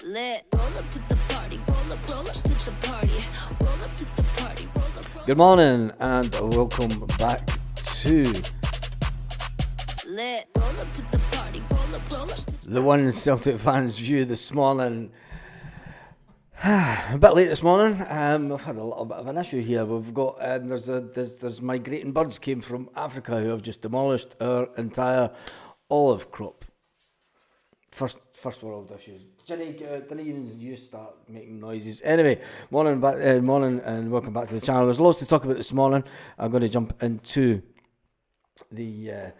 Lit. Roll up to the party, roll up to the party, roll up to the party, roll up. Good morning and welcome back to Lit. Roll up to the party, roll up to the One Celtic Fans View this morning. A bit late this morning. I've had a little bit of an issue here. We've got there's migrating birds came from Africa who have just demolished our entire olive crop. First world issues. Jenny, didn't even you start making noises? Anyway, morning and welcome back to the channel. There's lots to talk about this morning. I'm going to jump into the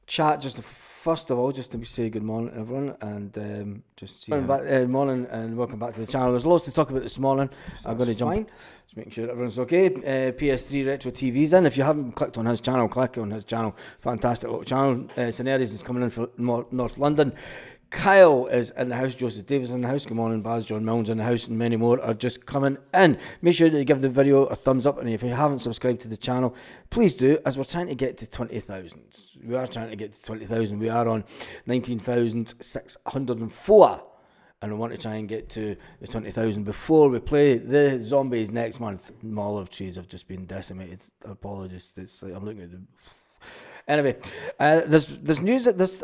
chat just first of all, just to say good morning everyone, and just see morning and welcome back to the channel. There's lots to talk about this morning. I'm going to jump in, just making sure everyone's okay. PS3 Retro TV's in. If you haven't clicked on his channel, click on his channel. Fantastic little channel. Scenarios is coming in for North London. Kyle is in the house, Joseph Davis in the house, good morning, Baz, John Milne's in the house, and many more are just coming in. Make sure that you give the video a thumbs up, and if you haven't subscribed to the channel, please do, as we're trying to get to 20,000. We are trying to get to 20,000. We are on 19,604, and I want to try and get to the 20,000 before we play the Zombies next month. My olive trees have just been decimated. Apologies. It's like I'm looking at them. Anyway, there's news that there's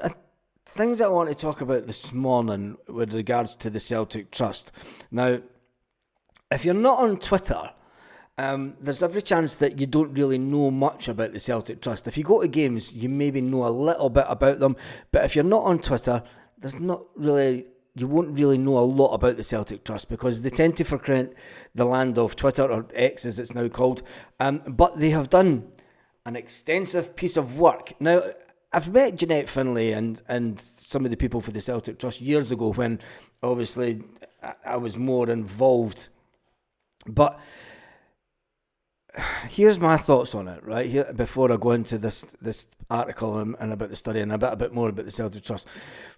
things that I want to talk about this morning with regards to the Celtic Trust. Now, if you're not on Twitter, there's every chance that you don't really know much about the Celtic Trust. If you go to games, you maybe know a little bit about them, but if you're not on Twitter, you won't really know a lot about the Celtic Trust because they tend to frequent the land of Twitter, or X as it's now called, but they have done an extensive piece of work. Now, I've met Jeanette Finlay and some of the people for the Celtic Trust years ago when obviously I was more involved. But here's my thoughts on it, right? Here, before I go into this article and about the study and a bit more about the Celtic Trust.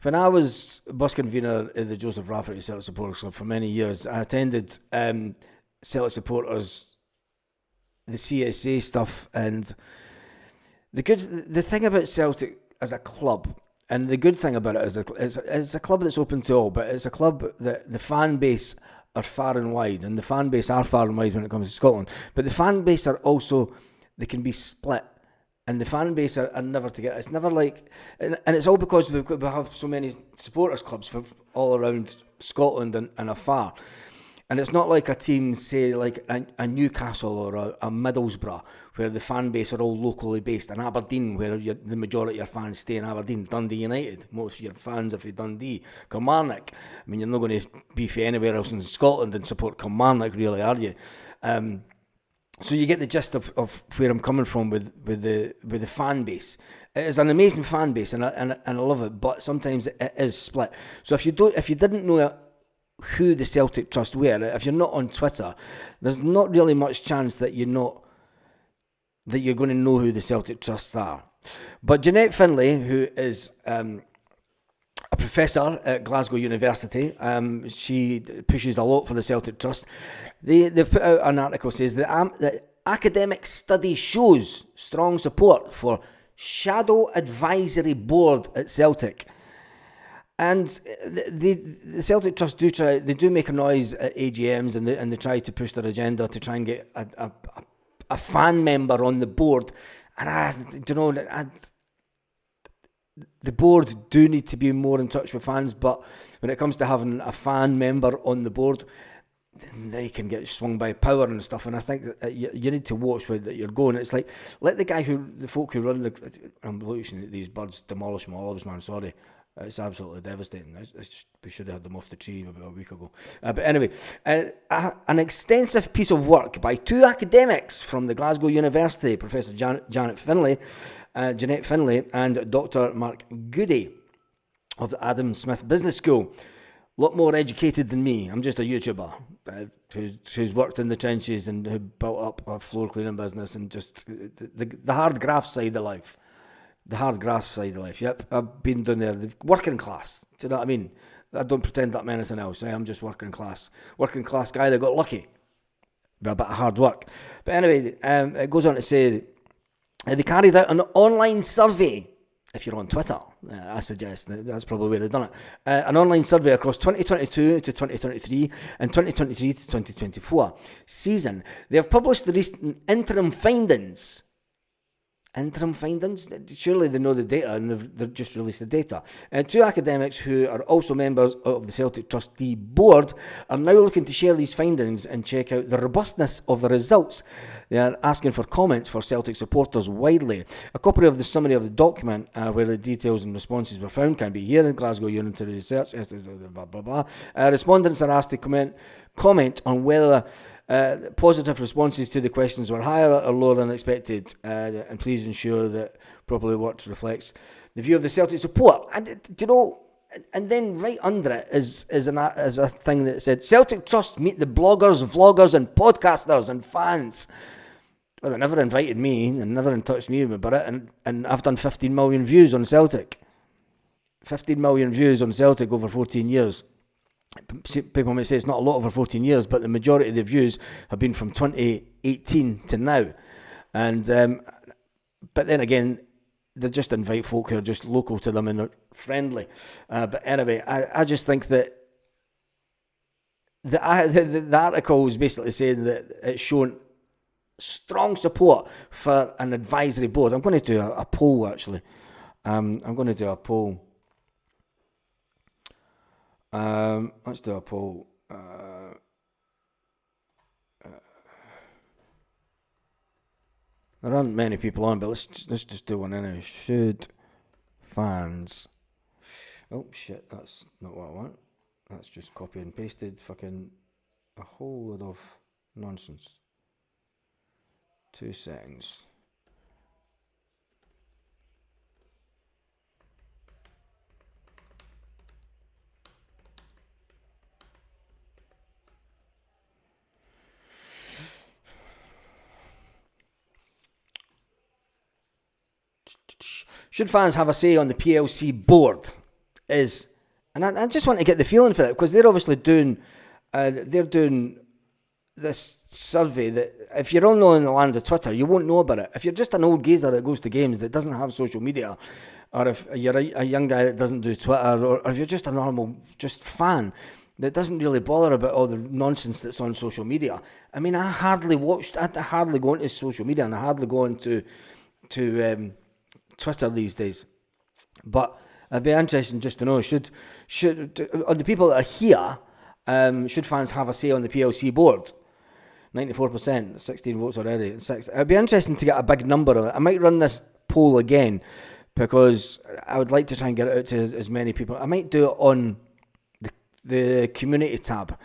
When I was bus convener at the Joseph Rafferty Celtic Supporters Club for many years, I attended Celtic Supporters, the CSA stuff, and the thing about Celtic as a club, and the good thing about it is it's a club that's open to all, but it's a club that the fan base are far and wide, and the fan base are far and wide when it comes to Scotland. But the fan base are also, they can be split, and the fan base are never together. It's never like, and it's all because we have so many supporters clubs from all around Scotland and afar. And it's not like a team, say, like a Newcastle or a Middlesbrough, where the fan base are all locally based, and Aberdeen, where the majority of your fans stay in Aberdeen. Dundee United, most of your fans are for Dundee. Kilmarnock, I mean, you're not going to be for anywhere else in Scotland and support Kilmarnock, really, are you? So you get the gist of where I'm coming from with the fan base. It is an amazing fan base, and I love it, but sometimes it is split. So if you didn't know who the Celtic Trust were, if you're not on Twitter, there's not really much chance that you're going to know who the Celtic Trust are. But Jeanette Finlay, who is a professor at Glasgow University, she pushes a lot for the Celtic Trust. They've put out an article that says the academic study shows strong support for shadow advisory board at Celtic. And the Celtic Trust do make a noise at AGMs, and they try to push their agenda to try and get a fan member on the board. And the board do need to be more in touch with fans, but when it comes to having a fan member on the board, they can get swung by power and stuff. And I think that you need to watch where you're going. It's like, let the folk who run I'm looking at these birds demolish my olives, man, sorry. It's absolutely devastating. We should have had them off the tree about a week ago. But anyway, an extensive piece of work by two academics from the Glasgow University, Professor Jeanette Finlay and Dr. Mark Goody of the Adam Smith Business School. A lot more educated than me. I'm just a YouTuber who's worked in the trenches and who built up a floor cleaning business and just the hard graft side of life. The hard graft side of life, yep. I've been down there. The working class, do you know what I mean? I don't pretend that I'm anything else. I'm just working class. Working class guy that got lucky. With a bit of hard work. But anyway, it goes on to say, they carried out an online survey if you're on Twitter, I suggest that's probably where they've done it. An online survey across 2022 to 2023 and 2023 to 2024 season. They have published the recent interim findings. Interim findings? Surely they know the data, and they've just released the data. Two academics who are also members of the Celtic Trustee Board are now looking to share these findings and check out the robustness of the results. They are asking for comments for Celtic supporters widely. A copy of the summary of the document where the details and responses were found can be here in Glasgow Unitary Research. Blah, blah, blah. Respondents are asked to comment on whether positive responses to the questions were higher or lower than expected, and please ensure that properly worked reflects the view of the Celtic support. And do you know? And then right under it is a thing that said Celtic Trust meet the bloggers, vloggers, and podcasters and fans. Well, they never invited me and never in touch me about it, and I've done 15 million views on Celtic. 15 million views on Celtic over 14 years. People may say it's not a lot over 14 years, but the majority of the views have been from 2018 to now. And but then again, they just invite folk who are just local to them and are friendly. But anyway, I just think that the article was basically saying that it's shown strong support for an advisory board. I'm going to do a poll, actually. I'm going to do a poll. Let's do a poll. There aren't many people on, but let's just do one anyway. Should fans... Oh, shit, that's not what I want. That's just copy and pasted fucking a whole lot of nonsense. 2 seconds. Should fans have a say on the PLC board? And I just want to get the feeling for it, because they're obviously doing this survey that if you're only in the land of Twitter, you won't know about it. If you're just an old geezer that goes to games that doesn't have social media, or if you're a young guy that doesn't do Twitter, or if you're just a normal fan that doesn't really bother about all the nonsense that's on social media. I mean, I hardly go into social media, and I hardly go into Twitter these days. But it'd be interesting just to know, should on the people that are here, should fans have a say on the PLC board? 94%, 16 votes already. It'd be interesting to get a big number on it. I might run this poll again, because I would like to try and get it out to as many people. I might do it on the community tab.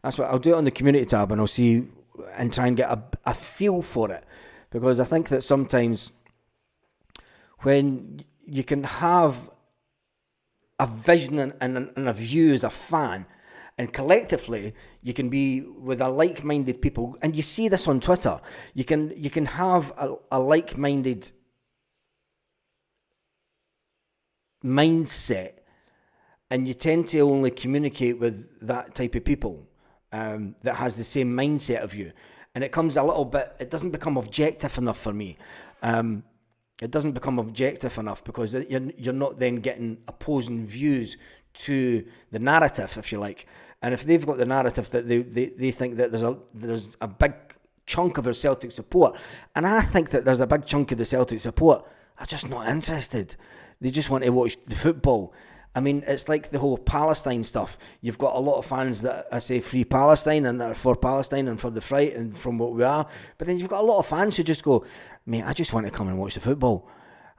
That's what I'll do, it on the community tab, and I'll see and try and get a feel for it, because I think that sometimes when you can have a vision and a view as a fan, and collectively you can be with a like-minded people, and you see this on Twitter, you can have a like-minded mindset, and you tend to only communicate with that type of people that has the same mindset of you, and it doesn't become objective enough for me. It doesn't become objective enough, because you're not then getting opposing views to the narrative, if you like. And if they've got the narrative that they think that there's a big chunk of our Celtic support, and I think that there's a big chunk of the Celtic support are just not interested. They just want to watch the football. I mean, it's like the whole Palestine stuff. You've got a lot of fans that say free Palestine and that are for Palestine and for the fight and from what we are. But then you've got a lot of fans who just go, mate, I just want to come and watch the football.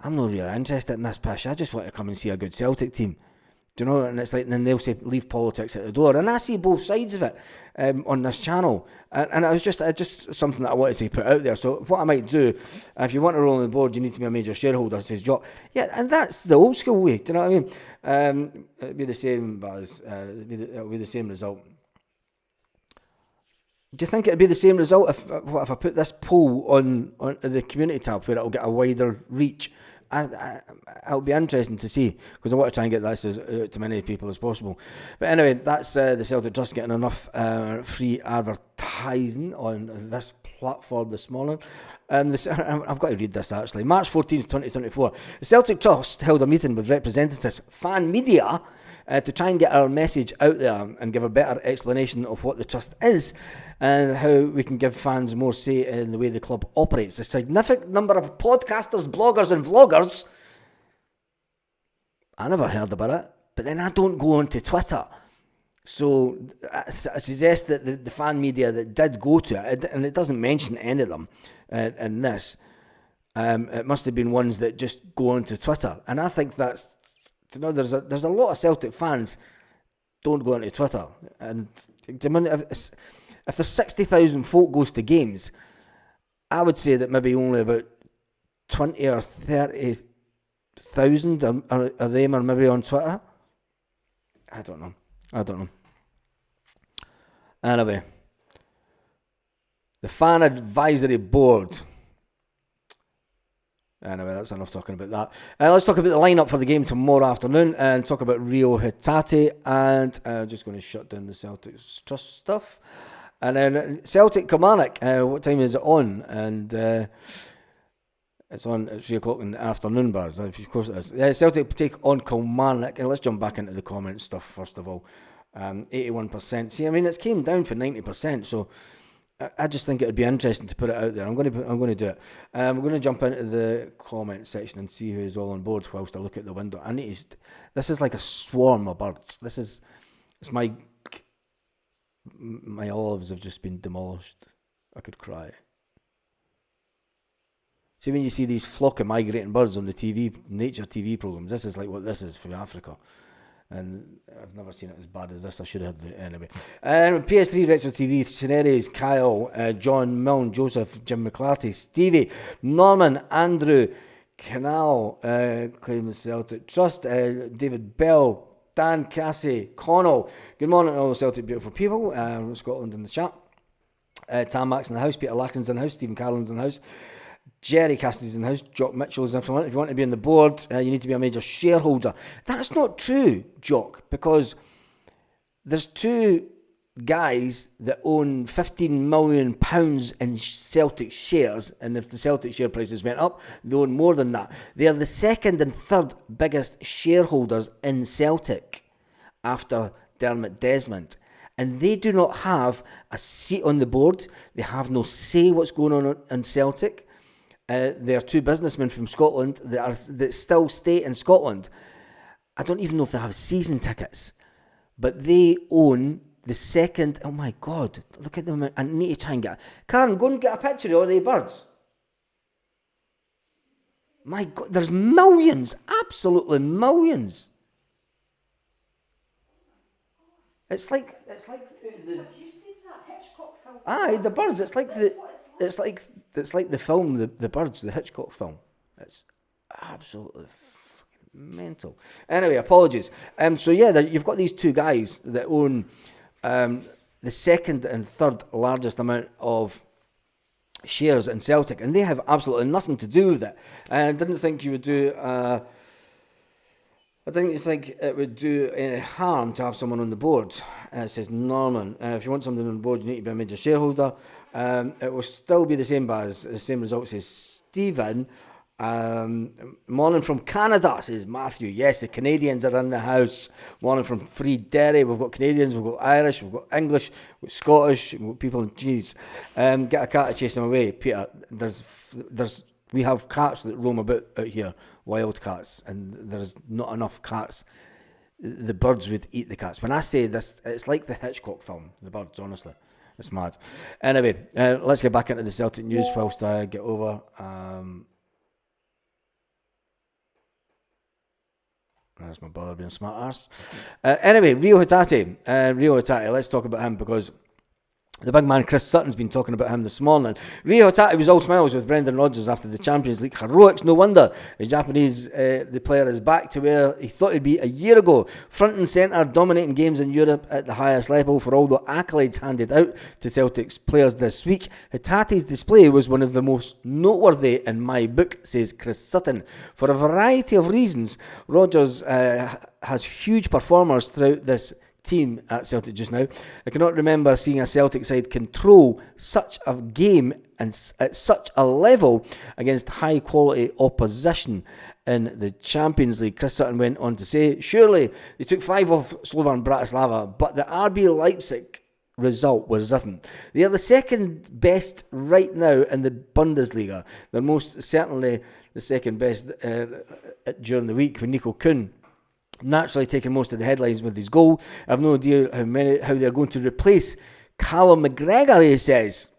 I'm not really interested in this pish. I just want to come and see a good Celtic team. Do you know? And it's like, then they'll say, leave politics at the door. And I see both sides of it on this channel. And it was just something that I wanted to put out there. So what I might do, if you want to roll on the board, you need to be a major shareholder, says Jock. Yeah, and that's the old school way. Do you know what I mean? It'll be the same, Baz. It'll be the same result. Do you think it'd be the same result if I put this poll on the community tab, where it'll get a wider reach It'll be interesting to see, because I want to try and get this out to many people as possible. But anyway, that's the Celtic Trust getting enough free advertising on this platform this morning. I've got to read this actually. March 14th, 2024. The Celtic Trust held a meeting with representatives, fan media, to try and get our message out there and give a better explanation of what the Trust is and how we can give fans more say in the way the club operates. A significant number of podcasters, bloggers and vloggers, I never heard about it, but then I don't go onto Twitter. So I suggest that the fan media that did go to it, and it doesn't mention any of them in this, it must have been ones that just go onto Twitter. And I think that's, there's a lot of Celtic fans don't go onto Twitter. And if there's 60,000 folk goes to games, I would say that maybe only about 20 or 30,000 of them are maybe on Twitter. I don't know. Anyway, the fan advisory board. Anyway, that's enough talking about that. Let's talk about the lineup for the game tomorrow afternoon and talk about Rio Hatate. And I'm just going to shut down the Celtic Trust stuff. And then Celtic Kilmarnock, what time is it on? And it's on at 3 o'clock in the afternoon, Baz. Of course it is. Celtic take on Kilmarnock. And let's jump back into the comment stuff first of all. 81%. See, I mean, it's came down for 90%. So I just think it would be interesting to put it out there. I'm going to do it. We're going to jump into the comment section and see who's all on board whilst I look at the window. This is like a swarm of birds. My olives have just been demolished. I could cry. See, when you see these flock of migrating birds on the nature TV programs, this is like what this is for Africa. And I've never seen it as bad as this. I should have had it anyway. PS3 Retro TV, Scenarios, Kyle, John Milne, Joseph, Jim McClarty, Stevie, Norman, Andrew, Canal, claims Celtic Trust, David Bell, Dan Cassie, Connell. Good morning, all Celtic beautiful people. Scotland in the chat. Tam Max in the house, Peter Lacken's in the house, Stephen Carlin's in the house. Jerry Cassidy's in the house, Jock Mitchell's in the house. If you want to be on the board, you need to be a major shareholder. That's not true, Jock, because there's two guys that own £15 million in Celtic shares, and if the Celtic share prices went up, they own more than that. They are the second and third biggest shareholders in Celtic after Dermot Desmond. And they do not have a seat on the board. They have no say what's going on in Celtic. They're two businessmen from Scotland that still stay in Scotland. I don't even know if they have season tickets, but they own the second. Oh my God, look at them. I need to try and get. Karen, go and get a picture of all the birds. My God, there's millions, absolutely millions. It's like the. Have you seen that Hitchcock film? Aye, the birds. It's like the film, the birds, the Hitchcock film. It's absolutely fucking mental. Anyway, apologies. So yeah, you've got these two guys that own the second and third largest amount of shares in Celtic, and they have absolutely nothing to do with it. And I didn't think you would do. I didn't think it would do any harm to have someone on the board. It says Norman. If you want something on the board, you need to be a major shareholder. It will still be the same result, says Stephen. Morning from Canada, says Matthew. Yes, the Canadians are in the house. Morning from Free Derry. We've got Canadians, we've got Irish, we've got English, we've got Scottish, we've got people in cheese. Get a cat to chase them away, Peter. We have cats that roam about out here, wild cats, and there's not enough cats. The birds would eat the cats. When I say this, it's like the Hitchcock film, the birds, honestly. It's mad. Anyway, let's get back into the Celtic news whilst I get over. That's my brother being a smart arse. Anyway, Rio Hatate. Let's talk about him because The big man Chris Sutton's been talking about him this morning. Rio Hatate was all smiles with Brendan Rodgers after the Champions League heroics. No wonder the Japanese the player is back to where he thought he'd be a year ago. Front and centre, dominating games in Europe at the highest level for all the accolades handed out to Celtic's players this week. Hatate's display was one of the most noteworthy in my book, says Chris Sutton. For a variety of reasons, Rodgers has huge performers throughout this team at Celtic just now. I cannot remember seeing a Celtic side control such a game and at such a level against high quality opposition in the Champions League. Chris Sutton went on to say, surely they took 5 off Slovan Bratislava, but the RB Leipzig result was different. They are the second best right now in the Bundesliga. They're most certainly the second best during the week, when Nico Kuhn naturally taking most of the headlines with his goal. I have no idea how they're going to replace Callum McGregor, he says.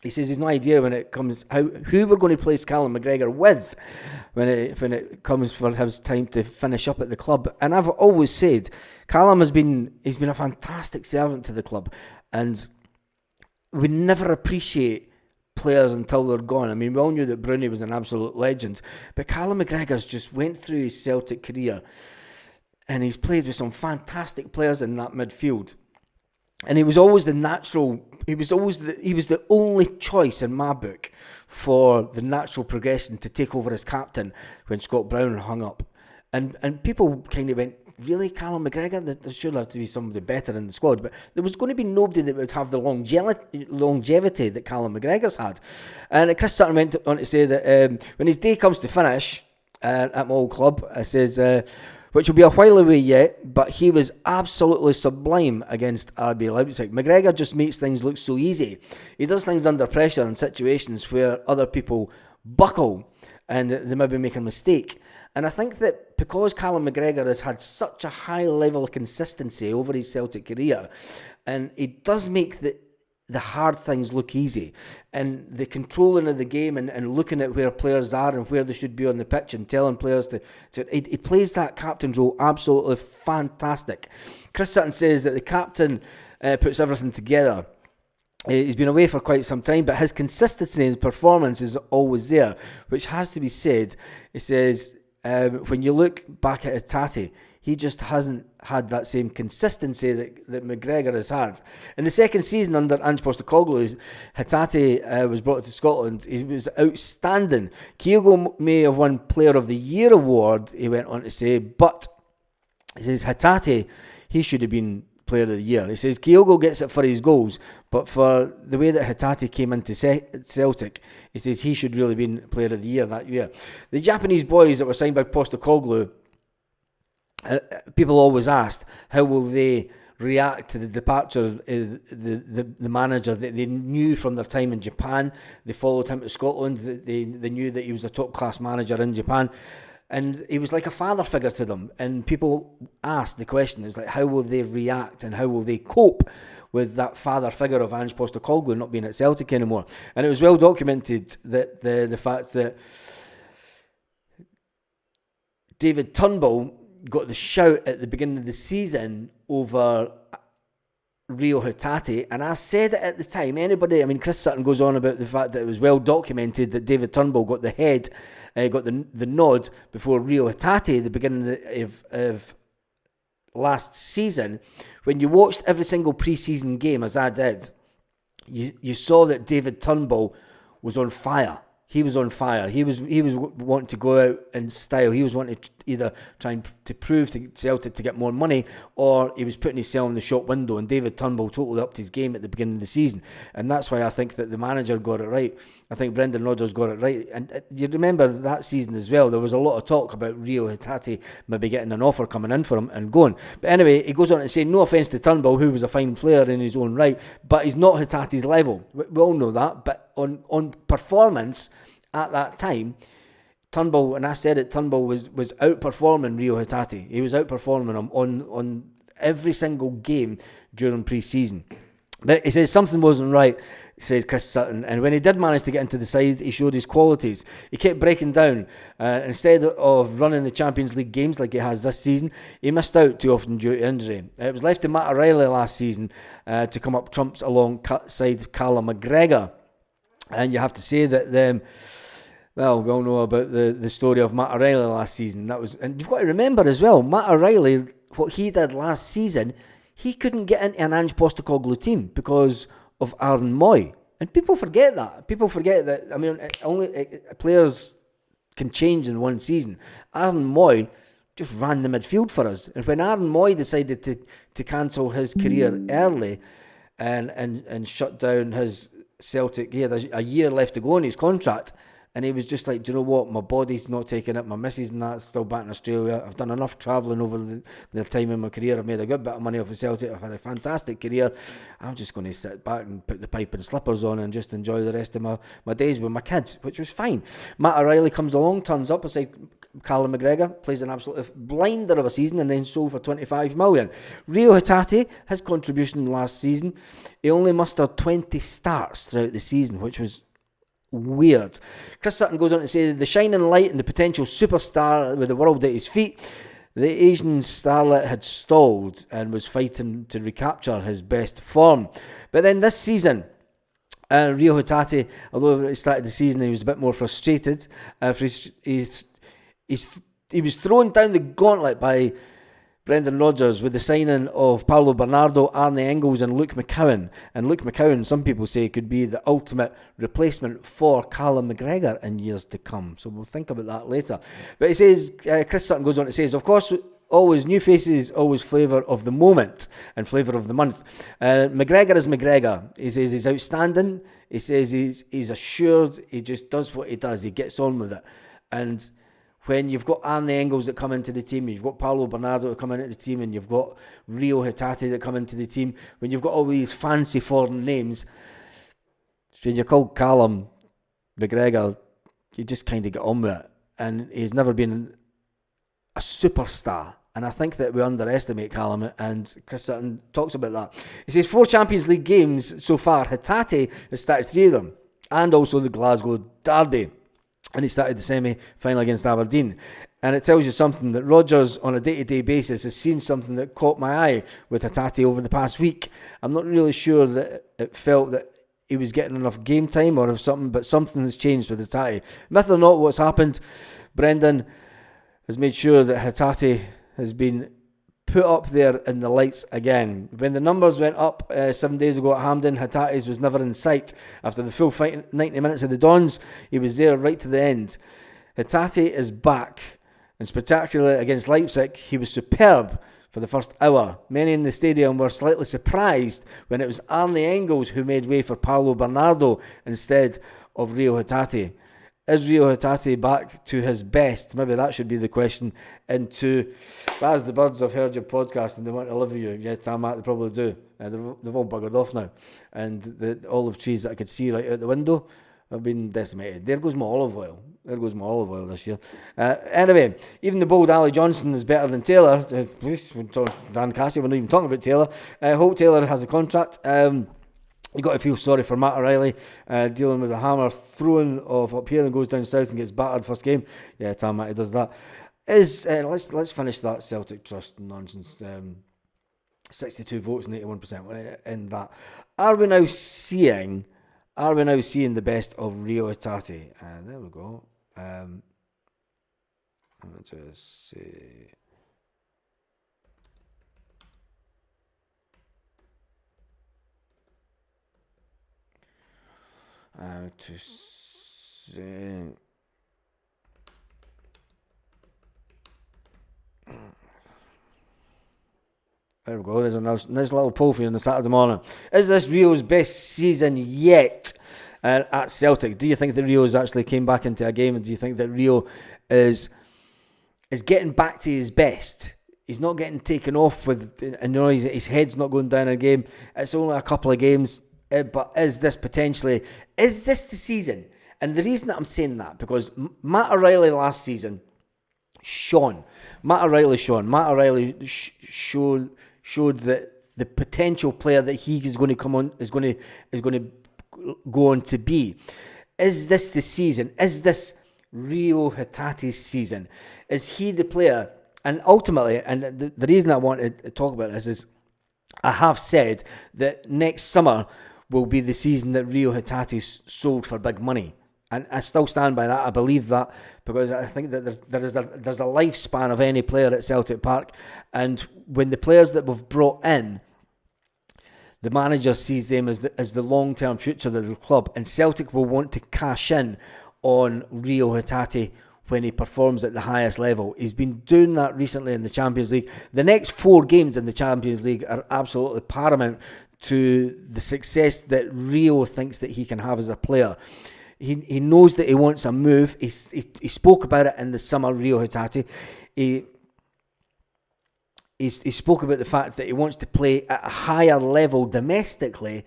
He says he's no idea when it comes who we're going to place Callum McGregor with when it comes for his time to finish up at the club. And I've always said Callum he's been a fantastic servant to the club, and we never appreciate players until they're gone. I mean, we all knew that Bruni was an absolute legend, but Callum McGregor's just went through his Celtic career and he's played with some fantastic players in that midfield. And he was always the natural, he was the only choice in my book for the natural progression to take over as captain when Scott Brown hung up. And people kind of went, really, Callum McGregor? There should have to be somebody better in the squad. But there was going to be nobody that would have the longevity that Callum McGregor's had. And Chris Sutton went on to say that when his day comes to finish at my old club, it says, which will be a while away yet, but he was absolutely sublime against RB Leipzig. McGregor just makes things look so easy. He does things under pressure in situations where other people buckle and they maybe make a mistake. And I think that because Callum McGregor has had such a high level of consistency over his Celtic career, and he does make the hard things look easy, and the controlling of the game and looking at where players are and where they should be on the pitch and telling players he plays that captain role absolutely fantastic. Chris Sutton says that the captain puts everything together. He's been away for quite some time, but his consistency and performance is always there, which has to be said. He says, when you look back at Hatate, he just hasn't had that same consistency that McGregor has had. In the second season under Ange Postecoglou, Hatate was brought to Scotland. He was outstanding. Kyogo may have won Player of the Year award, he went on to say, but he says Hatate, he should have been Player of the Year. He says Kyogo gets it for his goals, but for the way that Hatate came into Celtic, he says he should really have been Player of the Year that year. The Japanese boys that were signed by Postecoglou, people always asked how will they react to the departure of the manager that they knew from their time in Japan. They followed him to Scotland. They knew that he was a top class manager in Japan, and he was like a father figure to them. And people asked the question, it's like, how will they react and how will they cope with that father figure of Ange Postecoglou not being at Celtic anymore? And it was well documented that the fact that David Turnbull got the shout at the beginning of the season over Rio Hatate, and I said it at the time. Chris Sutton goes on about the fact that it was well documented that David Turnbull got the nod before Rio Hatate at the beginning of last season. When you watched every single pre-season game, as I did, you saw that David Turnbull was on fire. He was on fire. He was wanting to go out in style. He was wanting to either trying to prove to Celtic to get more money, or he was putting himself in the shop window. And David Turnbull totally upped his game at the beginning of the season, and that's why I think that the manager got it right. I think Brendan Rodgers got it right. And you remember that season as well, there was a lot of talk about Rio Hatate maybe getting an offer coming in for him and going. But anyway, he goes on to say, no offence to Turnbull, who was a fine player in his own right, but he's not Hatate's level. We all know that. But on performance at that time, Turnbull, and I said it, Turnbull was outperforming Rio Hatate. He was outperforming him on every single game during pre-season. But he says something wasn't right. says Chris Sutton. And when he did manage to get into the side, he showed his qualities. He kept breaking down. Instead of running the Champions League games like he has this season, he missed out too often due to injury. It was left to Matt O'Reilly last season to come up trumps alongside Callum McGregor. And you have to say that well, we all know about the story of Matt O'Reilly last season. And you've got to remember as well, Matt O'Reilly, what he did last season, he couldn't get into an Ange Postecoglou team because of Aaron Moy. And people forget that. People forget that, I mean, players can change in one season. Aaron Moy just ran the midfield for us. And when Aaron Moy decided to cancel his career early and shut down his Celtic, he had a year left to go on his contract, and he was just like, do you know what, my body's not taking it, my missus and that's still back in Australia, I've done enough travelling over the time in my career, I've made a good bit of money off of Celtic, I've had a fantastic career, I'm just going to sit back and put the pipe and slippers on and just enjoy the rest of my days with my kids, which was fine. Matt O'Reilly comes along, turns up beside Callum McGregor, plays an absolute blinder of a season and then sold for 25 million. Rio Hatate, his contribution last season, he only mustered 20 starts throughout the season, which was weird. Chris Sutton goes on to say, the shining light and the potential superstar with the world at his feet, the Asian starlet had stalled and was fighting to recapture his best form. But then this season, Rio Hatate, although he started the season, he was a bit more frustrated. He was thrown down the gauntlet by Brendan Rodgers with the signing of Paulo Bernardo, Arne Engels and Luke McCowan. And Luke McCowan, some people say, could be the ultimate replacement for Callum McGregor in years to come. So we'll think about that later. But he says, Chris Sutton goes on to say, of course, always new faces, always flavour of the moment and flavour of the month. McGregor is McGregor. He says he's outstanding. He says he's assured. He just does what he does. He gets on with it. And when you've got Arne Engels that come into the team, you've got Paulo Bernardo that come into the team, and you've got Rio Hatate that come into the team, when you've got all these fancy foreign names, when you're called Callum McGregor, you just kind of get on with it. And he's never been a superstar. And I think that we underestimate Callum, and Chris Sutton talks about that. He says 4 Champions League games so far. Hatate has started 3 of them, and also the Glasgow Derby. And he started the semi-final against Aberdeen. And it tells you something that Rodgers, on a day-to-day basis, has seen something that caught my eye with Hatate over the past week. I'm not really sure that it felt that he was getting enough game time or something, but something has changed with Hatate. Myth or not, what's happened, Brendan has made sure that Hatate has been put up there in the lights again. When the numbers went up 7 days ago at Hampden, Hatate's was never in sight. After the full fight, 90 minutes of the Dons, he was there right to the end. Hatate is back, and spectacularly against Leipzig, he was superb for the first hour. Many in the stadium were slightly surprised when it was Arne Engels who made way for Paulo Bernardo instead of Rio Hatate. Is Rio Hatate back to his best? Maybe that should be the question. And to, as the birds have heard your podcast and they want to live with you, yes, Tam, they probably do. They've all buggered off now. And the olive trees that I could see right out the window have been decimated. There goes my olive oil. There goes my olive oil this year. Anyway, even the bold Ali Johnson is better than Taylor. Dan Cassie, we're not even talking about Taylor. Hope Taylor has a contract. You got to feel sorry for Matt O'Reilly dealing with a hammer throwing off up here and goes down south and gets battered first game. Yeah, Tam Matty does that. Let's finish that Celtic Trust nonsense. 62 votes and 81% in that. Are we now seeing the best of Rio Hatate? There we go. Let me just see. To see. There we go. There's a nice little poll for you on the Saturday morning. Is this Rio's best season yet at Celtic? Do you think that Rio's actually came back into a game, and do you think that Rio is getting back to his best? He's not getting taken off with, his head's not going down a game. It's only a couple of games. But is this the season? And the reason that I'm saying that, because Matt O'Reilly last season shone. Matt O'Reilly showed that the potential player that he is going to come on is going to going to be. Is this the season? Is this Rio Hatate's season? Is he the player? And ultimately, and the reason I want to talk about this is I have said that next summer will be the season that Rio Hatate sold for big money. And I still stand by that. I believe that because I think that there's a lifespan of any player at Celtic Park. And when the players that we've brought in, the manager sees them as the long-term future of the club. And Celtic will want to cash in on Rio Hatate when he performs at the highest level. He's been doing that recently in the Champions League. The next 4 games in the Champions League are absolutely paramount to the success that Rio thinks that he can have as a player. He knows that he wants a move. He spoke about it in the summer, Rio Hatate. He spoke about the fact that he wants to play at a higher level domestically.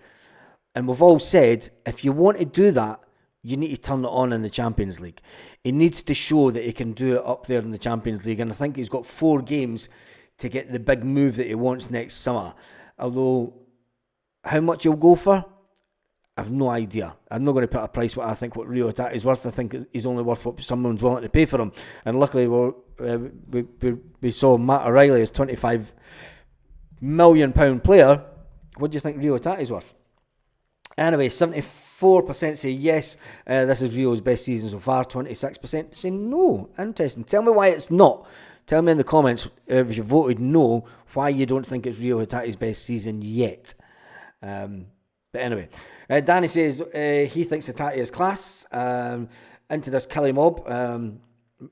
And we've all said, if you want to do that, you need to turn it on in the Champions League. He needs to show that he can do it up there in the Champions League. And I think he's got 4 games to get the big move that he wants next summer. Although, how much he'll go for, I've no idea. I'm not going to put a price what I think what Rio Hatate is worth. I think he's only worth what someone's willing to pay for him. And luckily, we saw Matt O'Reilly as £25 million player. What do you think Rio Hatate is worth? Anyway, 74% say yes, this is Rio's best season so far. 26% say no. Interesting. Tell me why it's not. Tell me in the comments if you voted no, why you don't think it's Rio Hatate's best season yet. But anyway, Danny says he thinks Hatate is class. Into this Kelly mob,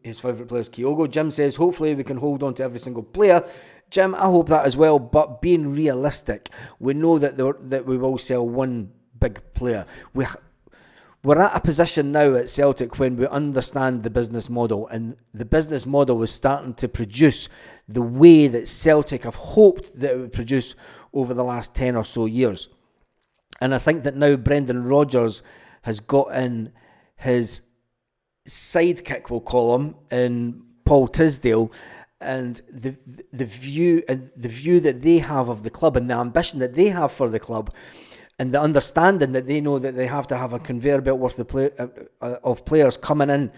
his favourite player is Kyogo. Jim says hopefully we can hold on to every single player. Jim, I hope that as well, but being realistic, we know that we will sell one big player. We're at a position now at Celtic when we understand the business model, and the business model is starting to produce the way that Celtic have hoped that it would produce over the last 10 or so years. And I think that now Brendan Rodgers has got in his sidekick, we'll call him, in Paul Tisdale, and the view that they have of the club and the ambition that they have for the club, and the understanding that they know that they have to have a conveyor belt worth of players coming in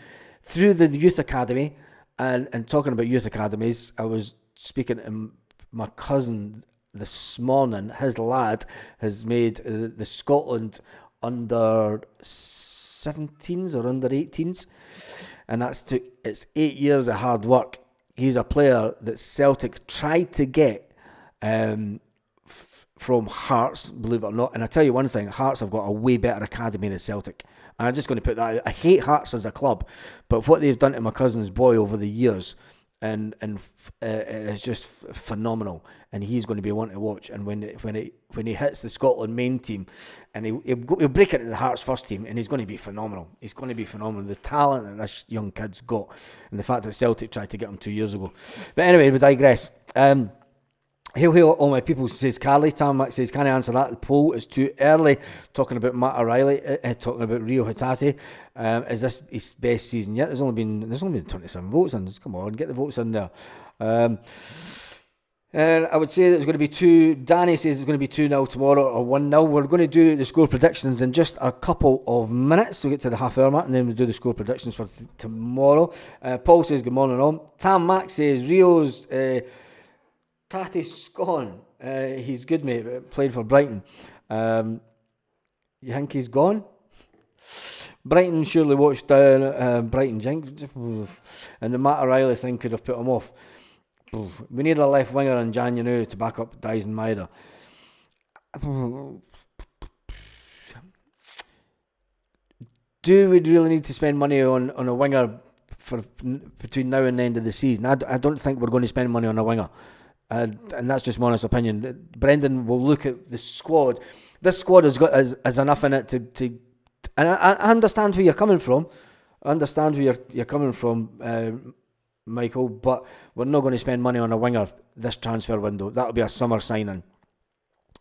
through the youth academy. And talking about youth academies, I was speaking to my cousin this morning. His lad has made the Scotland under 17s or under 18s, and it's 8 years of hard work. He's a player that Celtic tried to get from Hearts, believe it or not. And I tell you one thing, Hearts have got a way better academy than Celtic. And I'm just going to put that out. I hate Hearts as a club, but what they've done to my cousin's boy over the years and it's just phenomenal. And he's going to be one to watch. And when he hits the Scotland main team, and he'll break into the Hearts first team, and he's going to be phenomenal. He's going to be phenomenal. The talent that this young kid's got, and the fact that Celtic tried to get him 2 years ago. But anyway, we digress. Hail, hail, all my people, says Carly. Tam says, can I answer that? The poll is too early. Talking about Matt O'Reilly, talking about Rio Hatate. Is this his best season yet? There's only been 27 votes in. Come on, get the votes in there. And I would say that it's going to be 2. Danny says it's going to be 2-0 tomorrow or 1-0. We're going to do the score predictions in just a couple of minutes. We'll get to the half-hour mark and then we'll do the score predictions for tomorrow. Paul says, good morning all. Tam Mac says, Rio's Tate's gone. He's good, mate. Played for Brighton. You think he's gone? Brighton surely watched down Brighton jinx. And the Matt O'Reilly thing could have put him off. We need a left winger in January to back up Dyson Maeda. Do we really need to spend money on a winger for between now and the end of the season? I don't think we're going to spend money on a winger. And that's just my honest opinion. Brendan will look at the squad. This squad has enough in it to and I understand where you're coming from. I understand where you're coming from, Michael, but we're not going to spend money on a winger this transfer window. That'll be a summer signing.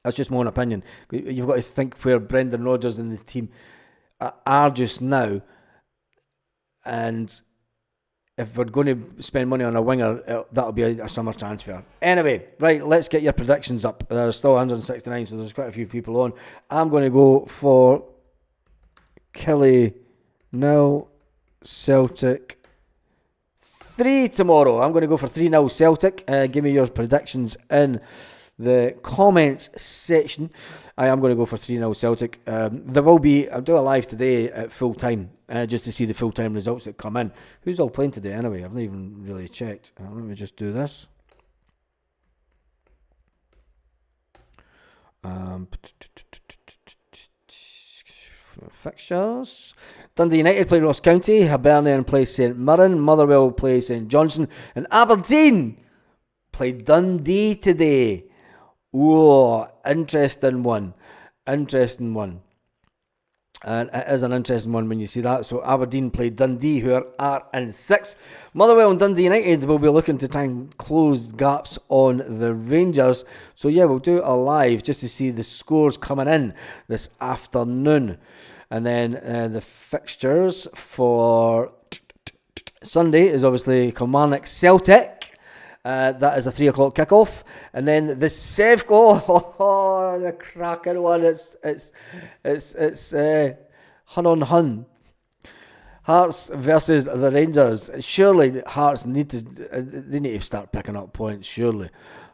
That's just my own opinion. You've got to think where Brendan Rodgers and the team are just now, and if we're going to spend money on a winger, that'll be a summer transfer. Anyway, right, let's get your predictions up. There's still 169, so there's quite a few people on. I'm going to go for Kelly nil. Celtic 3 tomorrow. I'm going to go for 3-0 Celtic. Give me your predictions in the comments section. I am going to go for 3-0 Celtic. There will be, I'll do a live today at full time, just to see the full time results that come in. Who's all playing today anyway? I've not even really checked. Let me just do this. Fixtures. Dundee United play Ross County, Hibernian play St Mirren, Motherwell play St Johnstone, and Aberdeen play Dundee today. Ooh, interesting one. Interesting one. And it is an interesting one when you see that. So Aberdeen play Dundee, who are in 6th. Motherwell and Dundee United will be looking to try and close gaps on the Rangers. So yeah, we'll do it live just to see the scores coming in this afternoon. And then the fixtures for Sunday is obviously Kilmarnock Celtic. That is a 3 o'clock kickoff, and then the the cracking one. It's Hun on Hun. Hearts versus the Rangers. Surely Hearts need to start picking up points. Surely,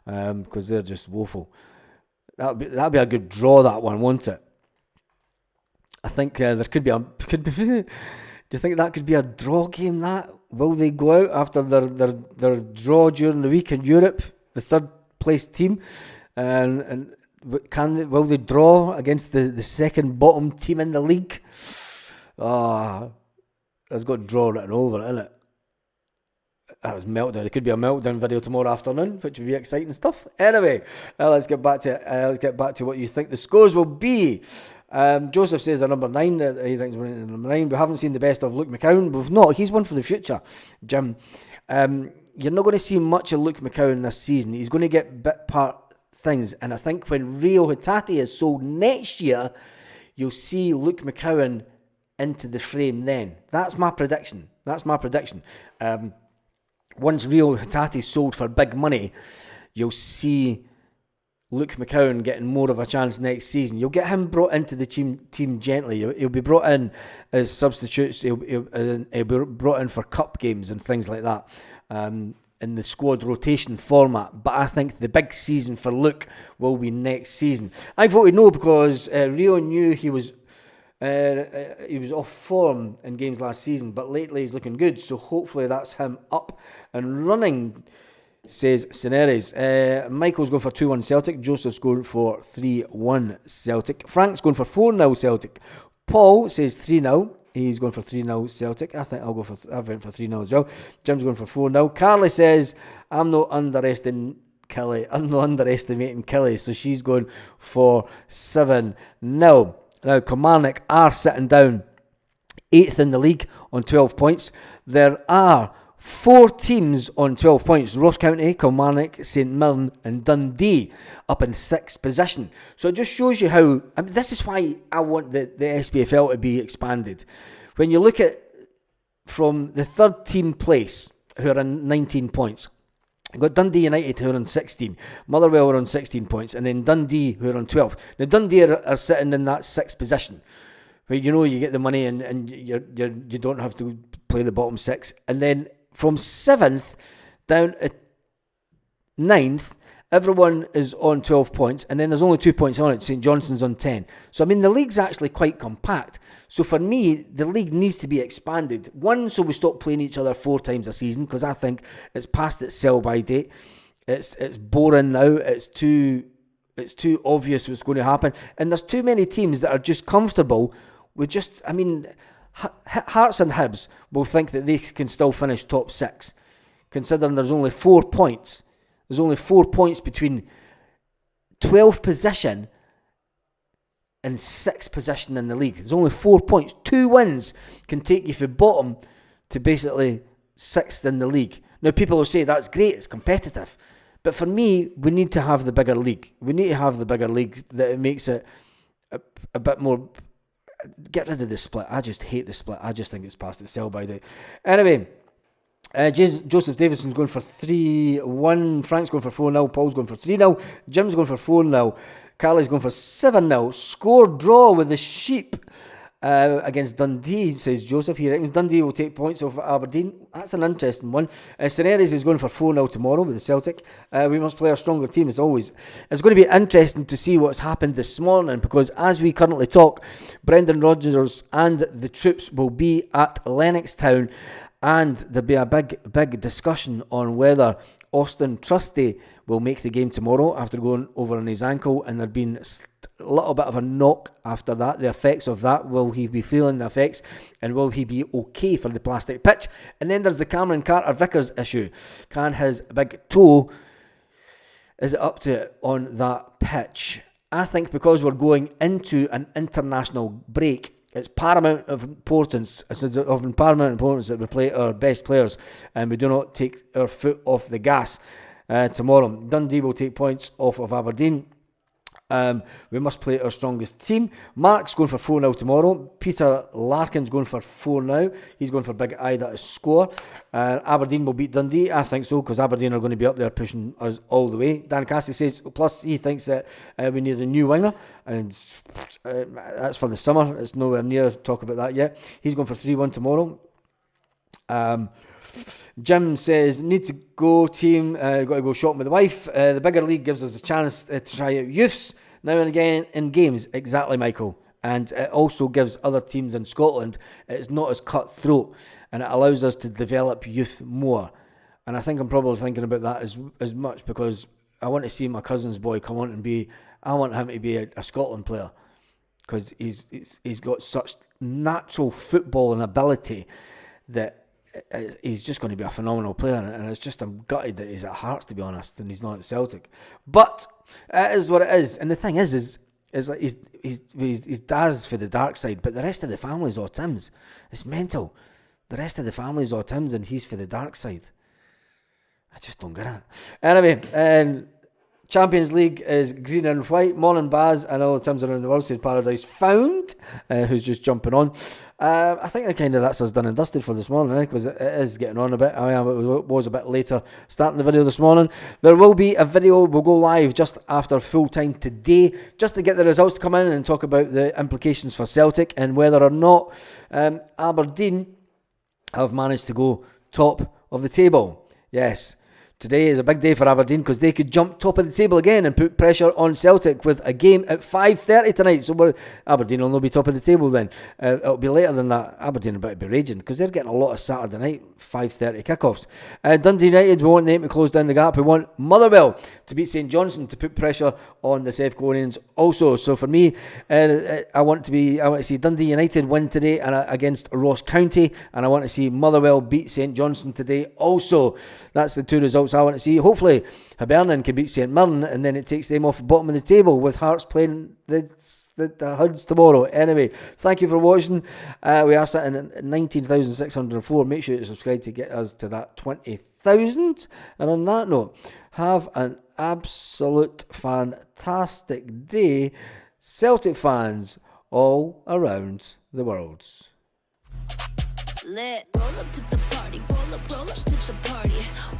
because they're just woeful. That'd be a good draw. That one, won't it? I think there could be. Do you think that could be a draw game? That will they go out after their draw during the week in Europe, the third place team, and will they draw against the second bottom team in the league? It's got draw written over it, isn't it? That was meltdown. It could be a meltdown video tomorrow afternoon, which would be exciting stuff. Anyway, let's get back to what you think the scores will be. Joseph says a number 9. He ranks number 9. We haven't seen the best of Luke McCowan. We've not. He's one for the future, Jim. You're not going to see much of Luke McCowan this season. He's going to get bit part things, and I think when Rio Hatate is sold next year, you'll see Luke McCowan into the frame. Then that's my prediction. Once Rio Hatate is sold for big money, you'll see Luke McCowan getting more of a chance next season. You'll get him brought into the team gently. He'll be brought in as substitutes. He'll be brought in for cup games and things like that, in the squad rotation format. But I think the big season for Luke will be next season. I voted no because Rio knew he was off form in games last season, but lately he's looking good. So hopefully that's him up and running, says Cineres. Michael's going for 2-1 Celtic. Joseph's going for 3-1 Celtic. Frank's going for 4-0 Celtic. Paul says 3-0. He's going for 3-0 Celtic. I think I went for 3-0 as well. Jim's going for 4-0. Carly says, I'm not underestimating Kelly. So she's going for 7-0. Now, Kilmarnock are sitting down 8th in the league on 12 points. There are 4 teams on 12 points. Ross County, Kilmarnock, St Mirren and Dundee up in 6th position. So it just shows you how... this is why I want the SPFL to be expanded. When you look at from the 3rd team place, who are on 19 points, you've got Dundee United who are on 16, Motherwell are on 16 points, and then Dundee who are on 12. Now Dundee are sitting in that 6th position, where you get the money and you don't have to play the bottom 6. And then from 7th down at 9th, everyone is on 12 points, and then there's only 2 points on it. St Johnstone's on 10. So, the league's actually quite compact. So, for me, the league needs to be expanded. One, so we stop playing each other 4 times a season, because I think it's past its sell-by date. It's boring now. It's too obvious what's going to happen. And there's too many teams that are just comfortable with just, Hearts and Hibs will think that they can still finish top 6, considering there's only 4 points. There's only 4 points between 12th position and 6th position in the league. There's only 4 points. 2 wins can take you from bottom to basically 6th in the league. Now, people will say that's great, it's competitive. But for me, we need to have the bigger league. We need to have the bigger league that it makes it a bit more... Get rid of the split. I just hate the split. I just think it's past its sell-by date. Anyway... Joseph Davidson's going for 3-1. Frank's going for 4-0. Paul's going for 3-0. Jim's going for 4-0. Carly's going for 7-0. Score draw with the sheep. against Dundee, says Joseph. He reckons Dundee will take points off Aberdeen. That's an interesting one. Cineres is going for 4-0 tomorrow with the Celtic. We must play a stronger team as always. It's going to be interesting to see what's happened this morning, because as we currently talk, Brendan Rodgers and the troops will be at Lennoxtown, and there'll be a big discussion on whether Austin Trusty will make the game tomorrow after going over on his ankle, and there'd been a little bit of a knock after that. The effects of that, will he be feeling the effects, and will he be okay for the plastic pitch? And then there's the Cameron Carter-Vickers issue. Can his big toe, is it up to it on that pitch? I think because we're going into an international break, it's paramount of importance. It's of paramount importance that we play our best players and we do not take our foot off the gas tomorrow. Dundee will take points off of Aberdeen. We must play our strongest team. Mark's going for 4-0 tomorrow. Peter Larkin's going for 4 now. He's going for Big Ida to score. Aberdeen will beat Dundee. I think so, because Aberdeen are going to be up there pushing us all the way. Dan Cassidy says, plus he thinks that we need a new winger, and that's for the summer. It's nowhere near talk about that yet. He's going for 3-1 tomorrow. Jim says, need to go team, got to go shopping with the wife. The bigger league gives us a chance to try out youths now and again in games. Exactly, Michael. And it also gives other teams in Scotland, it's not as cutthroat, and it allows us to develop youth more. And I think I'm probably thinking about that as much because I want to see my cousin's boy come on and I want him to be a Scotland player, because he's got such natural footballing ability that he's just going to be a phenomenal player, and it's just, I'm gutted that he's at Hearts, to be honest, and he's not at Celtic. But it is what it is. And the thing is like his dad's for the dark side, but the rest of the family's all Tim's. It's mental. The rest of the family's all Tim's, and he's for the dark side. I just don't get it. Anyway, Champions League is green and white. Morning, Baz. I know Tim's around the world said Paradise Found, who's just jumping on. I think that's us done and dusted for this morning, because it is getting on a bit. It was a bit later starting the video this morning. There will be a video, we'll go live just after full time today, just to get the results to come in and talk about the implications for Celtic and whether or not Aberdeen have managed to go top of the table. Yes. Today is a big day for Aberdeen, because they could jump top of the table again and put pressure on Celtic with a game at 5:30 tonight. So Aberdeen will not be top of the table then. It'll be later than that. Aberdeen are about to be raging, because they're getting a lot of Saturday night 5:30 kickoffs. Dundee United, we want them to close down the gap. We want Motherwell to beat St Johnstone to put pressure on the South Conians also. So for me, I want to see Dundee United win today against Ross County, and I want to see Motherwell beat St Johnstone today also. That's the two results I want to see. Hopefully Hibernian can beat St Mirren, and then it takes them off the bottom of the table, with Hearts playing the Hoods tomorrow. Anyway, thank you for watching. We are sitting at 19,604. Make sure to subscribe to get us to that 20,000. And on that note, have an absolute fantastic day, Celtic fans all around the world. Lit. Roll up to the party, roll up to the party.